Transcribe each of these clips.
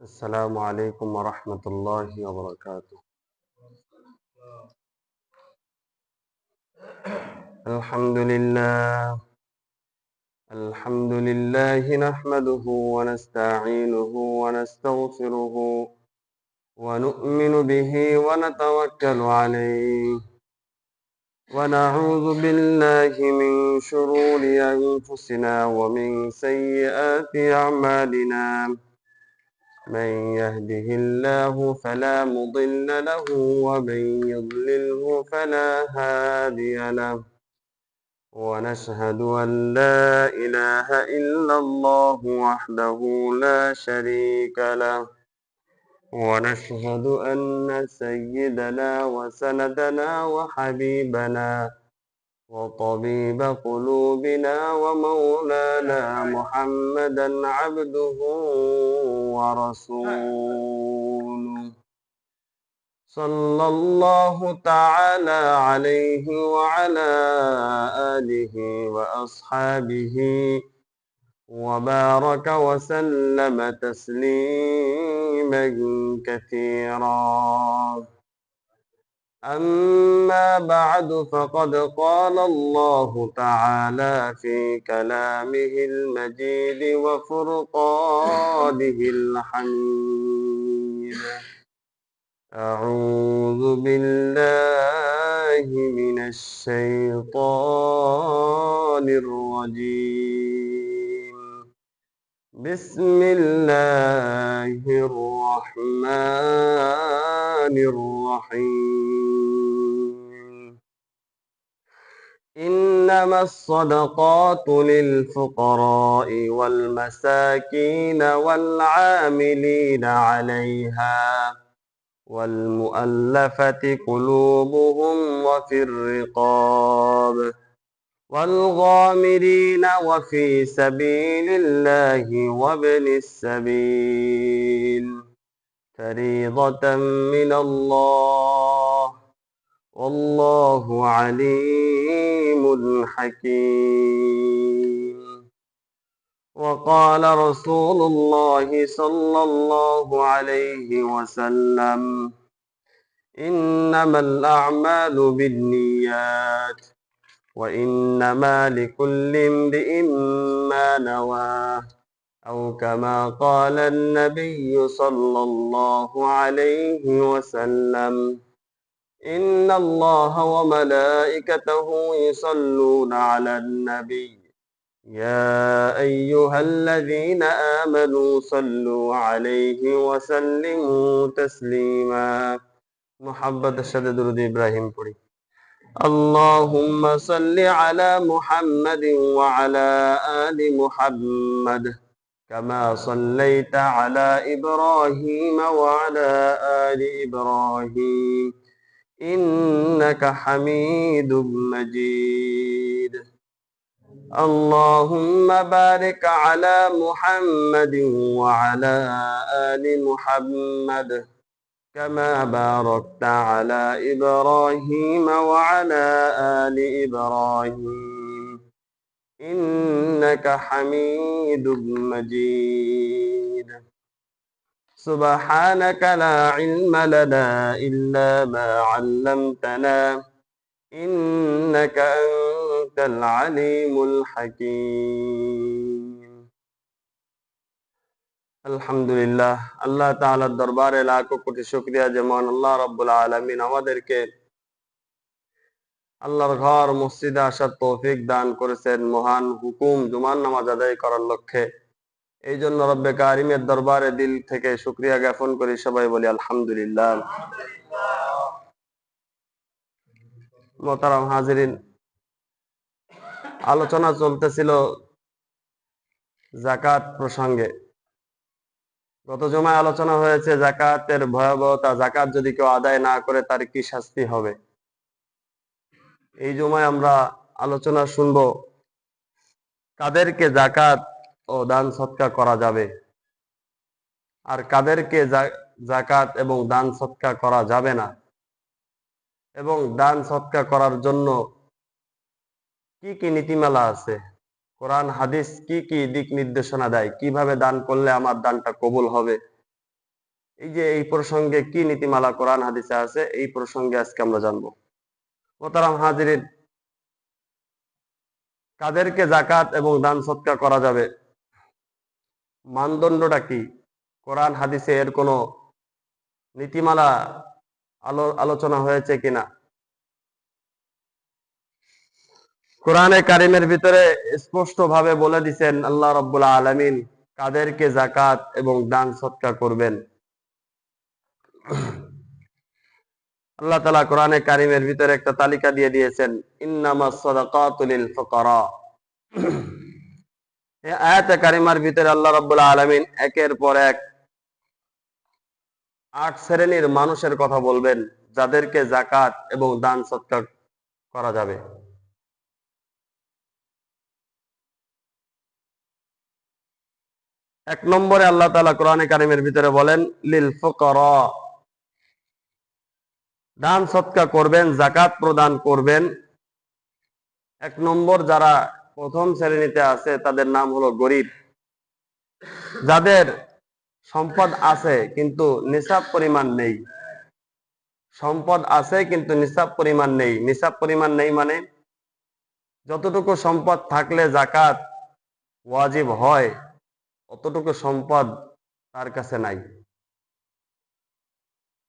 السلام عليكم ورحمة الله وبركاته. الحمد لله الحمد لله نحمده ونستعينه ونستغفره ونؤمن به ونتوكل عليه ونعوذ بالله من شرور أنفسنا ومن سيئات أعمالنا. من يهده الله فلا مضل له ومن يضلله فلا هادي له ونشهد أن لا إله إلا الله وحده لا شريك له ونشهد أن سيدنا وسندنا وحبيبنا وطبيب قلوبنا ومولانا محمدا عبده ورسوله صلى الله تعالى عليه وعلى آله وأصحابه وبارك وسلم تسليما كثيرا. أما بعد فقد قال الله تعالى في كلامه المجيد وفرقانه الحميد: أعوذ بالله من الشيطان الرجيم. بسم الله الرحمن الرحيم. إنما الصدقات للفقراء والمساكين والعاملين عليها والمؤلفة قلوبهم وفي الرقاب والغامرين وفي سبيل الله وابن السبيل فريضة من الله والله عليم حكيم. وقال رسول الله صلى الله عليه وسلم: إنما الأعمال بالنيات وإنما لكل امرئ ما نوى، أو كما قال النبي صلى الله عليه وسلم: إن الله وملائكته يصلون على النبي يا أيها الذين آمنوا صلوا عليه وسلموا تسليما. محبت সাথে দুরূদ ইব্রাহিম পড়ি। اللهم صل على محمد وعلى آل محمد كما صليت على إبراهيم وعلى آل إبراهيم إنك حميد مجيد. اللهم بارك على محمد وعلى آل محمد كما باركت على إبراهيم وعلى آل إبراهيم إنك حميد مجيد. سبحانك لا علم لنا إلا ما علمتنا إنك أنت العليم الحكيم. আলহামদুলিল্লাহ, আল্লাহ তাআলার দরবারে লাখো কোটি শুকরিয়া যে মহান আল্লাহ রাব্বুল আলামিন আমাদেরকে আল্লাহর ঘর মসজিদে আসার তৌফিক দান করেছেন মহান হুকুম জুমার নামাজ আদায় করার লক্ষ্যে। এই জন্য রব্বে কারিমের দরবারে দিল থেকে শুকরিয়া জ্ঞাপন করি, সবাই বলি আলহামদুলিল্লাহ। মোহতারাম হাজিরিন, আলোচনা চলতেছিল যাকাত প্রসঙ্গে। গত জুমায় আলোচনা হয়েছে যাকাতের ভয়াবহতা, যাকাত যদি কেউ আদায় না করে তার কি শাস্তি হবে। এই জুমায় আমরা আলোচনা শুনব কাদেরকে যাকাত ও দান সৎকা করা যাবে আর কাদেরকে যাকাত এবং দান সৎকা করা যাবে না, এবং দান সৎকা করার জন্য কি কি নীতিমালা আছে, কোরআন হাদিস কি কি দিক নির্দেশনা দেয়, কিভাবে দান করলে আমার দানটা কবুল হবে, এই যে এই প্রসঙ্গে কি নীতিমালা কোরআন হাদিসে আছে, এই প্রসঙ্গে আজকে আমরা জানবো। মোহতারাম হাজিরিন, কাদেরকে যাকাত এবং দান সৎকার করা যাবে, মানদণ্ডটা কি, কোরআন হাদিসে এর কোনো নীতিমালা আলোচনা হয়েছে কিনা? কোরআনে কারিমের ভিতরে স্পষ্ট ভাবে বলে দিচ্ছেন আল্লাহ রাব্বুল আলামিন কাদেরকে যাকাত এবং দান সৎকার করবেন। আল্লাহ তাআলা কোরআনে কারিমের ভিতরে একটা তালিকা দিয়ে দিয়েছেন, ইন্নামাস সাদাকাতু লিল ফুকারা। এই আয়াতে কারিমার ভিতরে আল্লাহ রাব্বুল আলামিন একের পর এক 8 শ্রেণীর মানুষের কথা বলবেন যাদেরকে যাকাত এবং দান সৎকার করা যাবে। এক নম্বরে আল্লাহ তাআলা কোরআনে কারিমের ভিতরে বলেন লিল ফুকারা, দান সৎকার করবেন, যাকাত প্রদান করবেন। এক নম্বর যারা প্রথম শ্রেণীতে আছে তাদের নাম হলো গরিব, যাদের সম্পদ আছে কিন্তু নিসাব পরিমাণ নেই। সম্পদ আছে কিন্তু নিসাব পরিমাণ নেই। নিসাব পরিমাণ নেই মানে যতটুকু সম্পদ থাকলে যাকাত ওয়াজিব হয় অতটুকু সম্পদ তার কাছে নাই।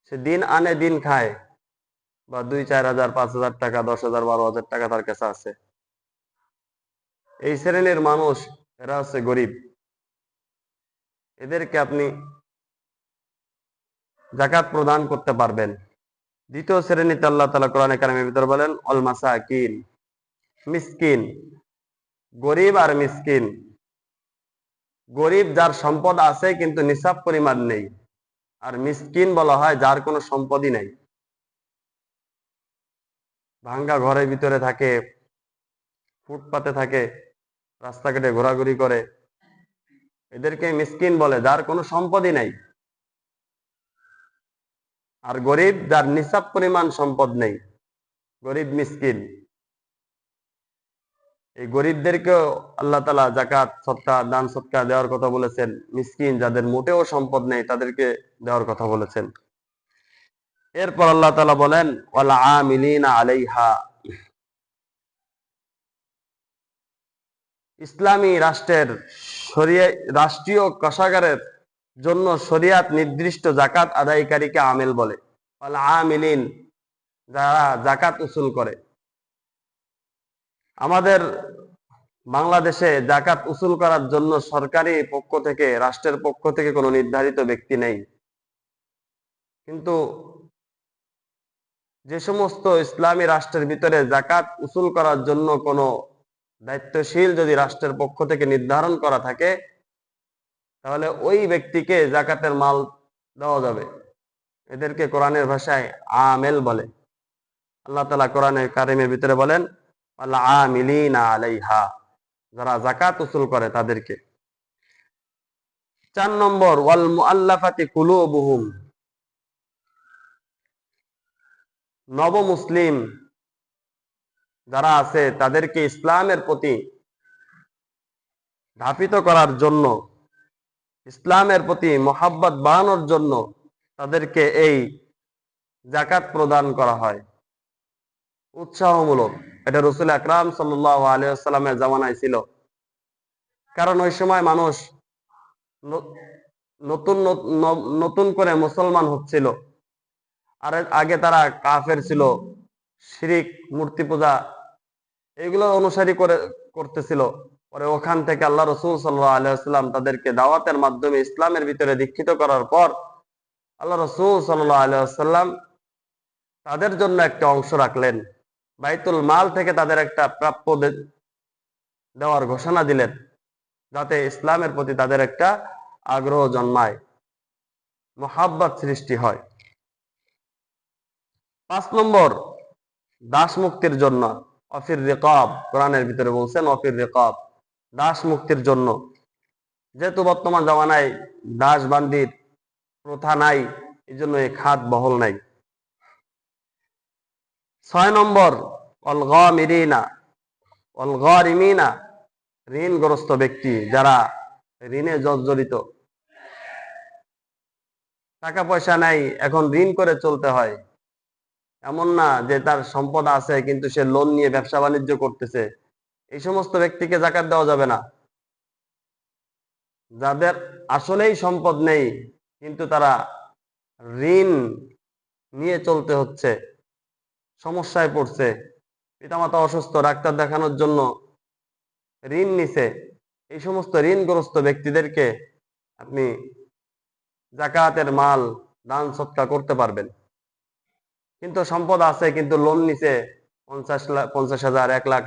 সে দিন আনে দিন খায়, বা 2-4 হাজার, 5 হাজার টাকা, 10 হাজার, 12 হাজার টাকা তার কাছে আছে। এই শ্রেণীর মানুষ, এরা হচ্ছে গরিব। এদেরকে আপনি যাকাত প্রদান করতে পারবেন। দ্বিতীয় শ্রেণীতে আল্লাহ তাআলা কোরআনে কারিমের ভিতরে বলেন অল মাসাকিন, মিসকিন। গরিব আর মিসকিন, গরিব যার সম্পদ আছে কিন্তু নিসাব পরিমাণ নেই, আর মিসকিন বলা হয় যার কোনো সম্পদই নেই, ভাঙ্গা ঘরের ভিতরে থাকে, ফুটপাতে থাকে, রাস্তাঘাটে ঘোরাঘুরি করে, এদেরকে মিসকিন বলে, যার কোনো সম্পদই নাই। আর গরিব যার নিসাব পরিমাণ সম্পদ নেই, গরিব মিসকিন। এই গরিবদেরকেও আল্লাহ তাআলা যাকাত সদকা দান সদকা দেওয়ার কথা বলেছেন। মিসকিন যাদের মোটেও সম্পদ নেই তাদেরকে দেওয়ার কথা বলেছেন। এরপর আল্লাহ তাআলা বলেন ওয়াল আমিলিনা আলাইহা, ইসলামী রাষ্ট্রের রাষ্ট্রীয় কোষাগারের জন্য শরিয়াত নির্দিষ্ট যাকাত আদায়কারীকে আমেল বলে। ওয়াল আমিলিন, যারা যাকাত উসুল করে। আমাদের বাংলাদেশে যাকাত উসুল করার জন্য সরকারি পক্ষ থেকে, রাষ্ট্রের পক্ষ থেকে কোনো নির্ধারিত ব্যক্তি নেই। কিন্তু যে সমস্ত ইসলামী রাষ্ট্রের ভিতরে যাকাত উসুল করার জন্য কোনো দায়িত্বশীল যদি রাষ্ট্রের পক্ষ থেকে নির্ধারণ করা থাকে, তাহলে ওই ব্যক্তিকে যাকাতের মাল দেওয়া যাবে। এদেরকে কোরআনের ভাষায় আমেল বলে। আল্লাহ তাআলা কোরআনের কারিমের ভিতরে বলেন আল আমিলিনা আলাইহা, যারা যাকাত উসুল করে তাদেরকে। 4 নম্বর ওয়াল মুআল্লাফাতি কুলুবুহুম, নব মুসলিম যারা আছে তাদেরকে ইসলামের প্রতি ধাপিত করার জন্য, ইসলামের প্রতি মহাব্বত বাড়ানোর জন্য তাদেরকে এই যাকাত প্রদান করা হয় উৎসাহমূলক। এটা রাসূল আকরাম সাল্লাল্লাহু আলাইহি ওয়াসাল্লামের জামানায় ছিল। কারণ ওই সময় মানুষ নতুন নতুন করে মুসলমান হচ্ছিল, আর আগে তারা কাফের ছিল, শিরিক, মূর্তি পূজা এগুলো অনুসারী করতেছিল। পরে ওখান থেকে আল্লাহ রাসূল সাল্লাল্লাহু আলাইহি ওয়াসাল্লাম তাদেরকে দাওয়াতের মাধ্যমে ইসলামের ভিতরে দীক্ষিত করার পর আল্লাহ রাসূল সাল্লাল্লাহু আলাইহি ওয়াসাল্লাম তাদের জন্য একটা অংশ রাখলেন। বাইতুল মাল থেকে তাদের একটা প্রাপ্য দেওয়ার ঘোষণা দিলেন, যাতে ইসলামের প্রতি তাদের একটা আগ্রহ জন্মায়, মুহাব্বত সৃষ্টি হয়। 5 নম্বর দাস মুক্তির জন্য, অফির রিকাব, কোরআনের ভিতরে বলছেন অফির রিকাব, দাস মুক্তির জন্য। যেহেতু বর্তমান জামানায় দাস বান্দির প্রথা নাই, এই জন্য এই খাত বহল নাই। 6 নম্বর অল গামিরিনা অল গারিমিনা, ঋণগ্রস্ত ব্যক্তি যারা ঋণে জর্জরিত। টাকা পয়সা নাই, এখন ঋণ করে চলতে হয়। এমন না যে তার সম্পদ আছে কিন্তু সে লোন নিয়ে ব্যবসা বাণিজ্য করতেছে, এই সমস্ত ব্যক্তিকে জাকাত দেওয়া যাবে না। যাদের আসলেই সম্পদ নেই কিন্তু তারা ঋণ নিয়ে চলতে হচ্ছে, সমস্যায় পড়ছে, পিতামাতা অসুস্থ, ডাক্তার দেখানোর জন্য ঋণ নিছে, এই সমস্ত ঋণগ্রস্ত ব্যক্তিদেরকে আপনি জাকাতের মাল দান সৎকার করতে পারবেন। কিন্তু সম্পদ আছে কিন্তু লোন নিছে 50 লাখ, 50,000, 1 লাখ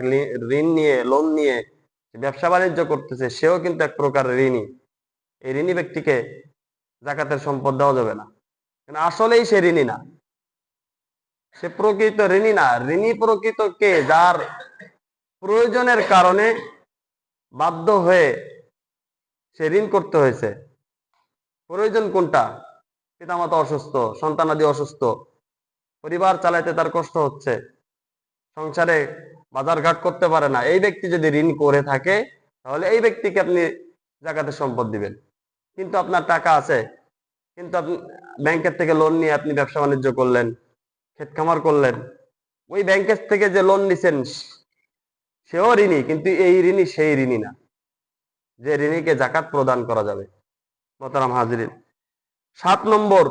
ঋণ নিয়ে, লোন নিয়ে ব্যবসা বাণিজ্য করতেছে, সেও কিন্তু এক প্রকার ঋণী। এই ঋণী ব্যক্তিকে জাকাতের সম্পদ দেওয়া যাবে না, কিন্তু আসলেই সে ঋণী না, সে প্রকৃত ঋণী না। ঋণী প্রকৃত কে? যার প্রয়োজনের কারণে বাধ্য হয়ে সে ঋণ করতে হয়েছে। প্রয়োজন কোনটা? পিতামাতা অসুস্থ, সন্তানাদি অসুস্থ, পরিবার চালাইতে তার কষ্ট হচ্ছে, সংসারে বাজারঘাট করতে পারে না, এই ব্যক্তি যদি ঋণ করে থাকে তাহলে এই ব্যক্তিকে আপনি জাকাতের সম্পদ দিবেন। কিন্তু আপনার টাকা আছে, কিন্তু আপনি ব্যাংকের থেকে লোন নিয়ে আপনি ব্যবসা বাণিজ্য করলেন, ক্ষেত খামার করলেন, ওই ব্যাংকের থেকে যে লোন নিছেন সেও ঋণী, কিন্তু এই ঋণী সেই ঋণী না যে ঋণীকে জাকাত প্রদান করা যাবে। মোহতারাম হাজিরিন, 7 নম্বর,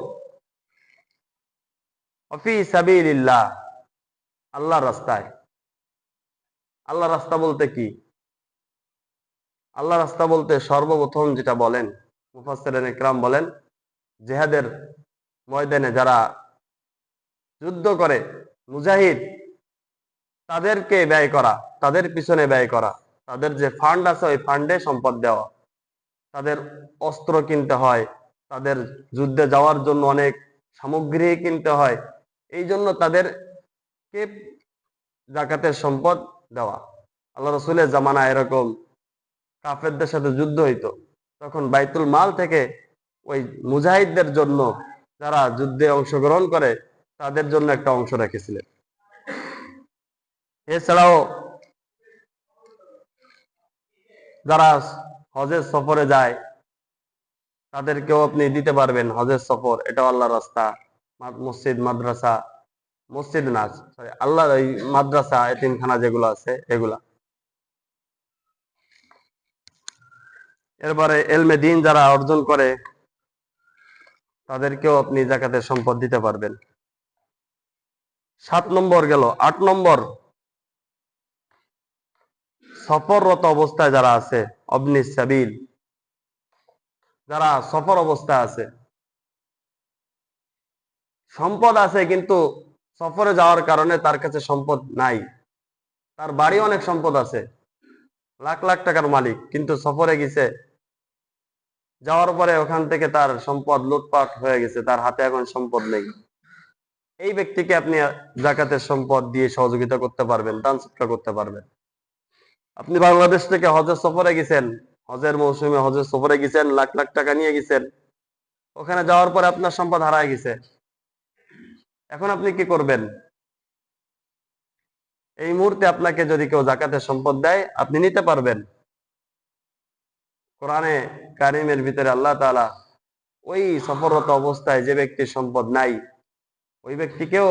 ফি সাবিলিল্লাহ, আল্লাহর রাস্তায়। আল্লাহর রাস্তা বলতে কি? আল্লাহ রাস্তা বলতে সর্বপ্রথম যেটা বলেন মুফাসসিরিন ইকরাম বলেন, জিহাদের ময়দানে যারা যুদ্ধ করে, মুজাহিদ, তাদেরকে ব্যয় করা, তাদের পিছনে ব্যয় করা, তাদের যে ফান্ড আছে ওই ফান্ডে সম্পদ দেওয়া। তাদের অস্ত্র কিনতে হয়, তাদের যুদ্ধে যাওয়ার জন্য অনেক সামগ্রী কিনতে হয়, এই জন্য তাদেরকে জাকাতের সম্পদ দেওয়া। আল্লাহ রসুলের জামানা এরকম কাফেরদের সাথে যুদ্ধ হইতো, তখন বাইতুল মাল থেকে ওই মুজাহিদদের জন্য, যারা যুদ্ধে অংশগ্রহণ করে তাদের জন্য একটা অংশ রেখেছিলেন। এছাড়াও যারা হজের সফরে যায় তাদেরকেও আপনি দিতে পারবেন। হজের সফর এটা আল্লাহর রাস্তা, মসজিদ মাদ্রাসা, মসজিদ না সরি আল্লাহ, এই মাদ্রাসা এতিমখানা যেগুলো আছে এগুলা। এরপরে এলমে দ্বীন যারা অর্জন করে তাদেরকেও আপনি জাকাতের সম্পদ দিতে পারবেন। 7 নম্বর গেল। 8 নম্বর, সফররত অবস্থায় যারা আছে, অবনিস সাবিল, যারা সফর অবস্থায় আছে, সম্পদ আছে কিন্তু সফরে যাওয়ার কারণে তার কাছে সম্পদ নাই, তার বাড়ি অনেক সম্পদ আছে, লাখ লাখ টাকার মালিক, কিন্তু সফরে গেছে, যাওয়ার পরে ওখান থেকে তার সম্পদ লুটপাট হয়ে গেছে, তার হাতে এখন সম্পদ নেই, এই ব্যক্তিকে আপনি জাকাতের সম্পদ দিয়ে সহযোগিতা করতে পারবেন, দান সৎকার করতে পারবেন। আপনি বাংলাদেশ থেকে হজের সফরে গেছেন, হজের মৌসুমে হজের সফরে গেছেন, লাখ লাখ টাকা নিয়ে গেছেন, ওখানে যাওয়ার পরে আপনার সম্পদ হারায় গেছে, এখন আপনি কি করবেন? এই মুহূর্তে আপনাকে যদি কেউ জাকাতের সম্পদ দেয় আপনি নিতে পারবেন। কোরআনে কারিমের ভিতরে আল্লাহ তাআলা ওই সফররত অবস্থায় যে ব্যক্তির সম্পদ নাই ওই ব্যক্তিকেও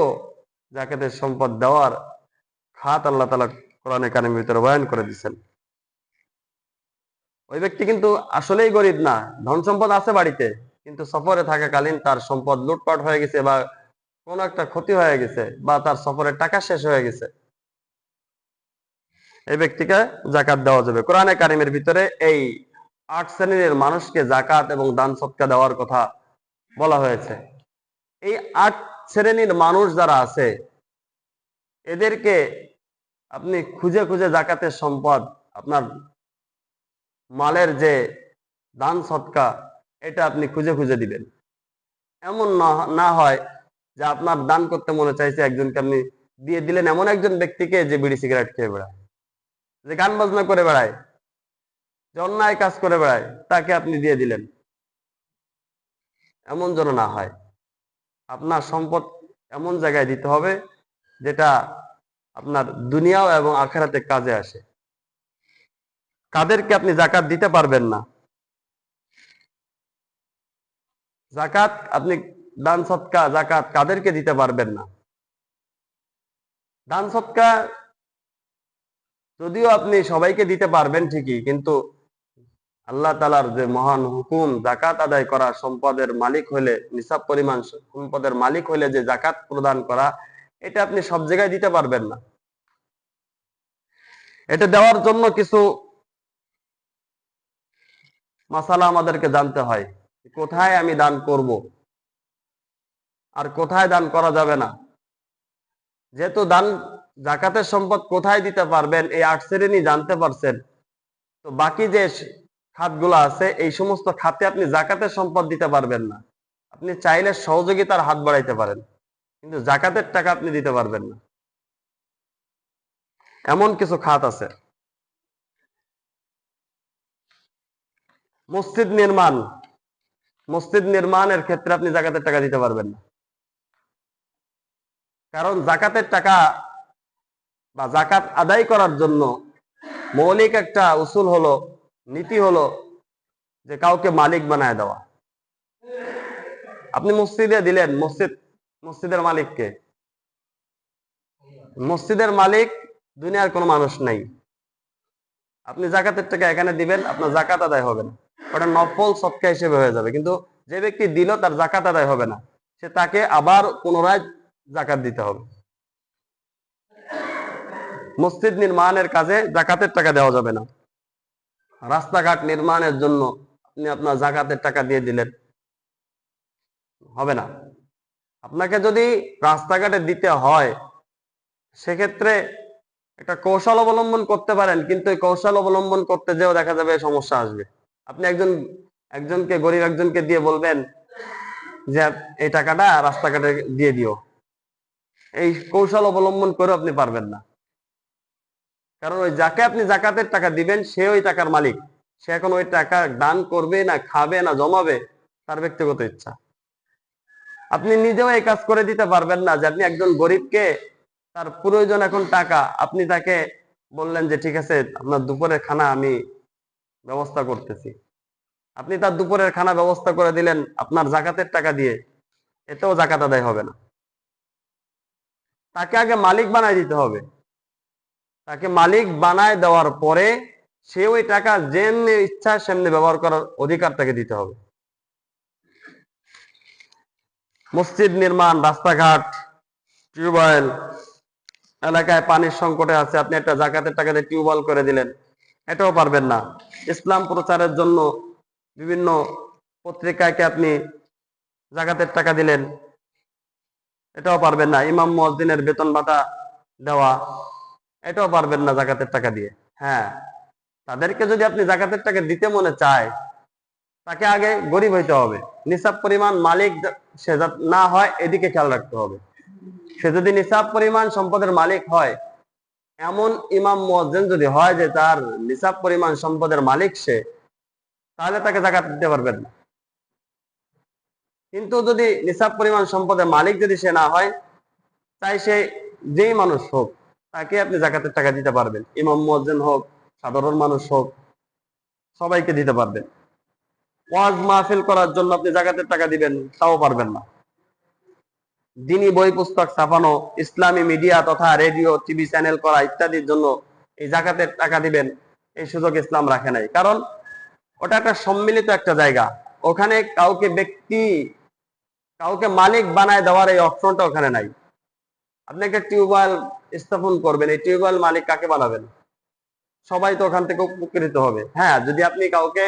জাকাতের সম্পদ দেওয়ার খাত আল্লাহ তাআলা কোরআনে কারিমের ভিতরে বয়ান করে দিচ্ছেন। ওই ব্যক্তি কিন্তু আসলেই গরিব না, ধন সম্পদ আছে বাড়িতে, কিন্তু সফরে থাকাকালীন তার সম্পদ লুটপাট হয়ে গেছে বা কোনো একটা ক্ষতি হয়ে গেছে বা তার সফরের টাকা শেষ হয়ে গেছে, এই ব্যক্তিকে জাকাত দেওয়া যাবে। কোরআনে কারিমের ভিতরে এই 8 শ্রেণীর মানুষকে জাকাত এবং দান সৎকা দেওয়ার কথা বলা হয়েছে। এই 8 শ্রেণীর মানুষ যারা আছে এদেরকে আপনি খুঁজে খুঁজে জাকাতের সম্পদ, আপনার মালের যে দান সৎকা, এটা আপনি খুঁজে খুঁজে দিবেন। এমন না হয় যে আপনার দান করতে মনে চাইছে, একজনকে আপনি দিয়ে দিলেন এমন একজন ব্যক্তিকে যে বিড়ি সিগারেট খেয়ে বেড়ায়, যে গান বাজনা করে বেড়ায়, যে অন্যায় কাজ করে বেড়ায়, তাকে আপনি দিয়ে দিলেন, এমন যেন না হয়। আপনার সম্পদ এমন জায়গায় দিতে হবে যেটা আপনার দুনিয়াও এবং আখেরাতে কাজে আসে। কাদেরকে আপনি জাকাত দিতে পারবেন না? জাকাত আপনি দান সৎকা জাকাত কাদেরকে দিতে পারবেন না? দান সৎকা যদিও আপনি সবাইকে দিতে পারবেন ঠিকই, কিন্তু আল্লাহ তাআলার যে মহান হুকুম জাকাত আদায় করা, সম্পদের মালিক হইলে, নিসাব পরিমাণ সম্পদের মালিক হইলে যে জাকাত প্রদান করা, এটা আপনি সব জায়গায় দিতে পারবেন না। এটা দেওয়ার জন্য কিছু মাসালা আমাদেরকে জানতে হয়। কোথায় আমি দান করব আর কোথায় দান করা যাবে না। যেহেতু দান জাকাতের সম্পদ কোথায় দিতে পারবেন এই ৮ শ্রেণী জানতে পারছেন, তো বাকি যে খাতগুলো আছে এই সমস্ত খাতে আপনি জাকাতের সম্পদ দিতে পারবেন না। আপনি চাইলে সহযোগিতার হাত বাড়াইতে পারেন, কিন্তু জাকাতের টাকা আপনি দিতে পারবেন না। এমন কিছু খাত আছে। মসজিদ নির্মাণ, মসজিদ নির্মাণের ক্ষেত্রে আপনি জাকাতের টাকা দিতে পারবেন না। কারণ জাকাতের টাকা বা জাকাত আদায় করার জন্য মৌলিক একটা উসুল হলো, নীতি হলো যে কাউকে মালিক বানায় দেওয়া। আপনি মসজিদে দিলেন, মসজিদের মালিককে? মসজিদের মালিক দুনিয়ার কোনো মানুষ নাই। আপনি জাকাতের টাকা এখানে দিবেন, আপনার জাকাত আদায় হবে না, ওটা নফল সদকা হিসেবে হয়ে যাবে। কিন্তু যে ব্যক্তি দিল তার জাকাত আদায় হবে না, সে তাকে আবার পুনরায় জাকাত দিতে হবে। মসজিদ নির্মাণের কাজে জাকাতের টাকা দেওয়া যাবে না। রাস্তাঘাট নির্মাণের জন্য আপনি আপনার জাকাতের টাকা দিয়ে দিলেন, হবে না। আপনাকে যদি রাস্তাঘাটে দিতে হয় সেক্ষেত্রে একটা কৌশল অবলম্বন করতে পারেন, কিন্তু এই কৌশল অবলম্বন করতে যেও দেখা যাবে সমস্যা আসবে। আপনি একজনকে গরিব একজনকে দিয়ে বলবেন যে এই টাকাটা রাস্তাঘাটে দিয়ে দিও, এই কৌশল অবলম্বন করে আপনি পারবেন না। কারণ ওই যাকে আপনি জাকাতের টাকা দিবেন সে ওই টাকার মালিক। সে এখন ওই টাকা দান করবে না খাবে না জমাবে, তার ব্যক্তিগত ইচ্ছা। আপনি নিজেও এই কাজ করে দিতে পারবেন না যে আপনি একজন গরিবকে, তার প্রয়োজন এখন টাকা, আপনি তাকে বললেন যে ঠিক আছে আপনার দুপুরের খানা আমি ব্যবস্থা করতেছি। আপনি তার দুপুরের খানা ব্যবস্থা করে দিলেন আপনার জাকাতের টাকা দিয়ে, এতেও জাকাত আদায় হবে না। তাকে আগে মালিক বানায় দিতে হবে। তাকে মালিক বানায় দেওয়ার পরে সে ওই টাকা যেমনি ইচ্ছা সেমনি ব্যবহার করার অধিকার তাকে দিতে হবে। মসজিদ নির্মাণ, রাস্তাঘাট, টিউবওয়েল, এলাকায় পানির সংকটে আছে, আপনি একটা জাকাতের টাকা দিয়ে টিউবওয়েল করে দিলেন, এটাও পারবেন না। ইসলাম প্রচারের জন্য বিভিন্ন পত্রিকাকে আপনি জাকাতের টাকা দিলেন, এটাও পারবেন না। ইমাম মুয়াজ্জিনের বেতন ভাতা দেওয়া, এটাও পারবেন না জাকাতের টাকা দিয়ে। হ্যাঁ, তাদেরকে যদি আপনি জাকাতের টাকা দিতে মনে চায়, তাকে আগে গরিব হইতে হবে, নিসাব পরিমাণ মালিক সে না হয় এদিকে খেয়াল রাখতে হবে। সে যদি নিসাব পরিমাণ সম্পদের মালিক হয়, এমন ইমাম মুয়াজ্জিন যদি হয় যে তার নিসাব পরিমাণ সম্পদের মালিক সে, তাহলে তাকে জাকাত দিতে পারবেন না। কিন্তু যদি নিসাব পরিমাণ সম্পদের মালিক যদি সে না হয়, তাই সে যেই মানুষ হোক তাকে আপনি জাকাতের টাকা দিতে পারবেন। ইমাম মুয়াজ্জিন হোক, সাধারণ মানুষ হোক, সবাইকে দিতে পারবেন। ওয়াজ মাহফিল করার জন্য আপনি জাকাতের টাকা দিবেন, তাও পারবেন না। দিনী বই পুস্তক ছাপানো, ইসলামী মিডিয়া তথা রেডিও টিভি চ্যানেল করা ইত্যাদির জন্য এই জাকাতের টাকা দিবেন, এই সুযোগ ইসলাম রাখে নাই। কারণ ওটা একটা সম্মিলিত একটা জায়গা, ওখানে কাউকে মালিক বানায় দেওয়ার এই অপশনটা ওখানে নাই। আপনি একটা টিউবওয়েল স্থাপন করবেন, এই টিউবওয়েল মালিক কাকে বানাবেন? সবাই তো ওখান থেকে উপকৃত হবে। হ্যাঁ, যদি আপনি কাউকে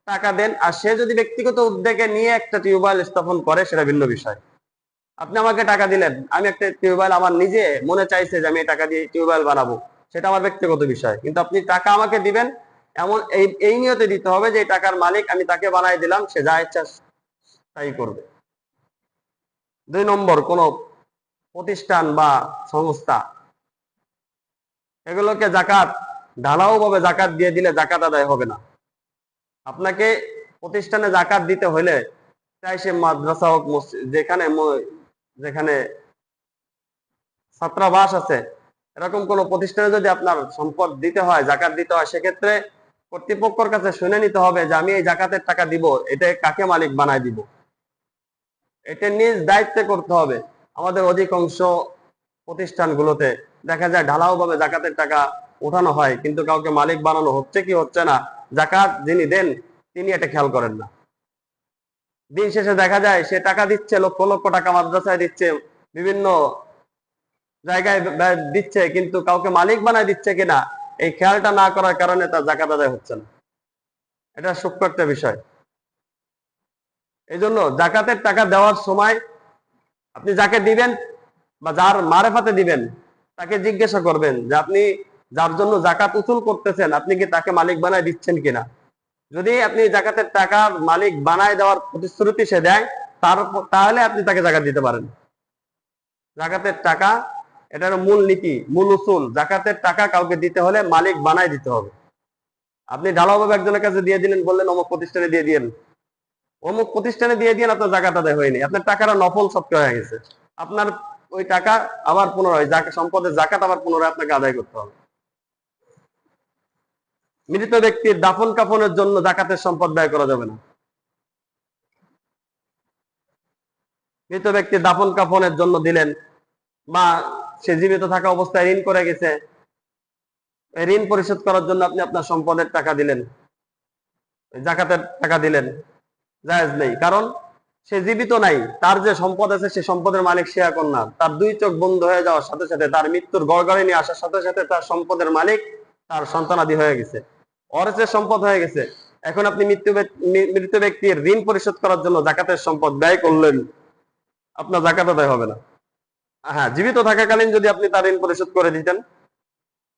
টাকা দেন আর সে যদি ব্যক্তিগত উদ্যোগে নিয়ে একটা টিউবওয়েল স্থাপন করে, সেটা ভিন্ন বিষয়। আপনি আমাকে টাকা দিলেন, আমি একটা টিউবওয়েল আমার নিজে মনে চাইছে যে আমি টাকা দিয়ে টিউবওয়েল বানাবো, সেটা আমার ব্যক্তিগত বিষয়। কিন্তু আপনি টাকা আমাকে দিবেন এমন এই নিয়তে দিতে হবে যে এই টাকার মালিক আমি তাকে বানাই দিলাম, সে যা ইচ্ছা তাই করবে। ২ নম্বর, কোন প্রতিষ্ঠান বা সংস্থা এগুলোকে জাকাত ঢালাও ভাবে জাকাত দিয়ে দিলে জাকাত আদায় হবে না। আপনাকে প্রতিষ্ঠানে জাকাত দিতে হলে, চাই সে মাদ্রাসা হোক, যেখানে যেখানে ছাত্রাবাস আছে, এরকম কোন প্রতিষ্ঠানে যদি আপনার সম্পদ দিতে হয়, জাকাত দিতে হয়, সেক্ষেত্রে কর্তৃপক্ষের কাছে শুনে নিতে হবে যে আমি এই জাকাতের টাকা দিব, এটা কাকে মালিক বানায় দিব। এটা নিজ দায়িত্বে করতে হবে। আমাদের অধিকাংশ প্রতিষ্ঠানগুলোতে দেখা যায় ঢালাও ভাবে জাকাতের টাকা উঠানো হয়, কিন্তু কাউকে মালিক বানানো হচ্ছে কি হচ্ছে না, জাকাত যিনি দেন তিনি এটা খেয়াল করেন না। দিন শেষে দেখা যায় সে টাকা দিচ্ছে, লক্ষ লক্ষ টাকা মাদ্রাসায় দিচ্ছে, বিভিন্ন জায়গায় দিচ্ছে, কিন্তু কাউকে মালিক বানায় দিচ্ছে কিনা এই খেয়ালটা না করার কারণে তার জাকাত আদায় হচ্ছে না। এটা সূক্ষ্ম একটা বিষয়। এই জন্য জাকাতের টাকা দেওয়ার সময় আপনি যাকে দিবেন বা যার মারেফাতে দিবেন তাকে জিজ্ঞাসা করবেন যে আপনি যার জন্য জাকাত উসুল করতেছেন আপনি কি তাকে মালিক বানায় দিচ্ছেন কিনা। যদি আপনি জাকাতের টাকা মালিক বানায় দেওয়ার প্রতিশ্রুতি সে দেয়, তাহলে আপনি তাকে জাকাত দিতে পারেন। জাকাতের টাকা এটার মূল নীতি, মূল উসুল, জাকাতের টাকা কাউকে দিতে হলে মালিক বানায় দিতে হবে। আপনি ঢালাওভাবে একজনের কাছে দিয়ে দিলেন, বললেন অমুক প্রতিষ্ঠানে দিয়ে দিয়েন, অমুক প্রতিষ্ঠানে দিয়ে দিয়ে আপনার জাকাত আদায় হয়নি, আপনার টাকাটা নফল সৎকা হয়ে গেছে। আপনার ওই টাকা আবার পুনরায় সম্পদের জাকাত আবার পুনরায় আপনাকে আদায় করতে হবে। মৃত ব্যক্তির দাফন কাফনের জন্য জাকাতের সম্পদ ব্যয় করা যাবে না। মৃত ব্যক্তির দাফন কাফনের জন্য দিলেন, বা সে জীবিত থাকা অবস্থায় ঋণ করে গেছে, ঋণ পরিশোধ করার জন্য আপনি আপনার সম্পদের টাকা দিলেন, জাকাতের টাকা দিলেন, জায়েজ নেই। কারণ সে জীবিত নাই, তার যে সম্পদ আছে সে সম্পদের মালিক সে এখন না। তার দুই চোখ বন্ধ হয়ে যাওয়ার সাথে সাথে, তার মৃত্যুর গড়গড়ে নিয়ে আসার সাথে সাথে তার সম্পদের মালিক তার সন্তানাদি হয়ে গেছে, অরেসের সম্পদ হয়ে গেছে। এখন আপনি মৃত ব্যক্তির ঋণ পরিশোধ করার জন্য জাকাতের সম্পদ ব্যয় করলেন, আপনার জাকাত আদায় হবে না। হ্যাঁ, জীবিত থাকাকালীন যদি আপনি তার ঋণ পরিশোধ করে দিতেন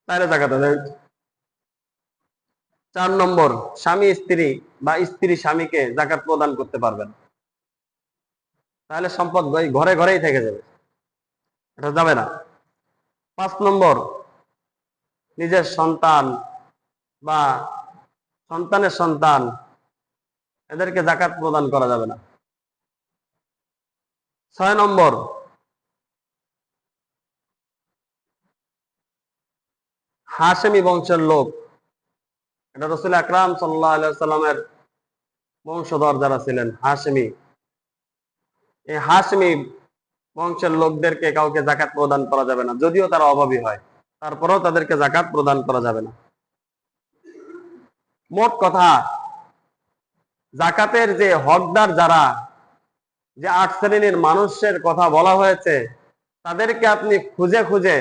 তাহলে জাকাত আদায়। 4 নম্বর, স্বামী স্ত্রী বা স্ত্রী স্বামীকে জাকাত প্রদান করতে পারবেন, তাহলে সম্পদ ঘরে ঘরেই থেকে যাবে, এটা যাবে না। 5 নম্বর, নিজের সন্তান বা সন্তানের সন্তান এদেরকে জাকাত প্রদান করা যাবে না। 6 নম্বর, হাশেমি বংশের লোক, এটা রাসূল আকরাম সাল্লাল্লাহু আলাইহি সাল্লামের বংশধর যারা ছিলেন হাশেমি, এই হাশেমি বংশের লোকদেরকে কাউকে জাকাত প্রদান করা যাবে না, যদিও তারা অভাবী হয়, তারপরেও তাদেরকে জাকাত প্রদান করা যাবে না। মোট কথা, জাকাতের যে হকদার যারা, যে 8 শ্রেণীর মানুষের কথা বলা হয়েছে, তাদেরকে আপনি খুঁজে খুঁজে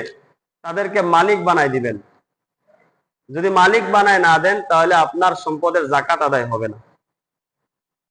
তাদেরকে মালিক বানায় দিবেন। যদি মালিক বানায় না দেন তাহলে আপনার সম্পদের জাকাত আদায় হবে না।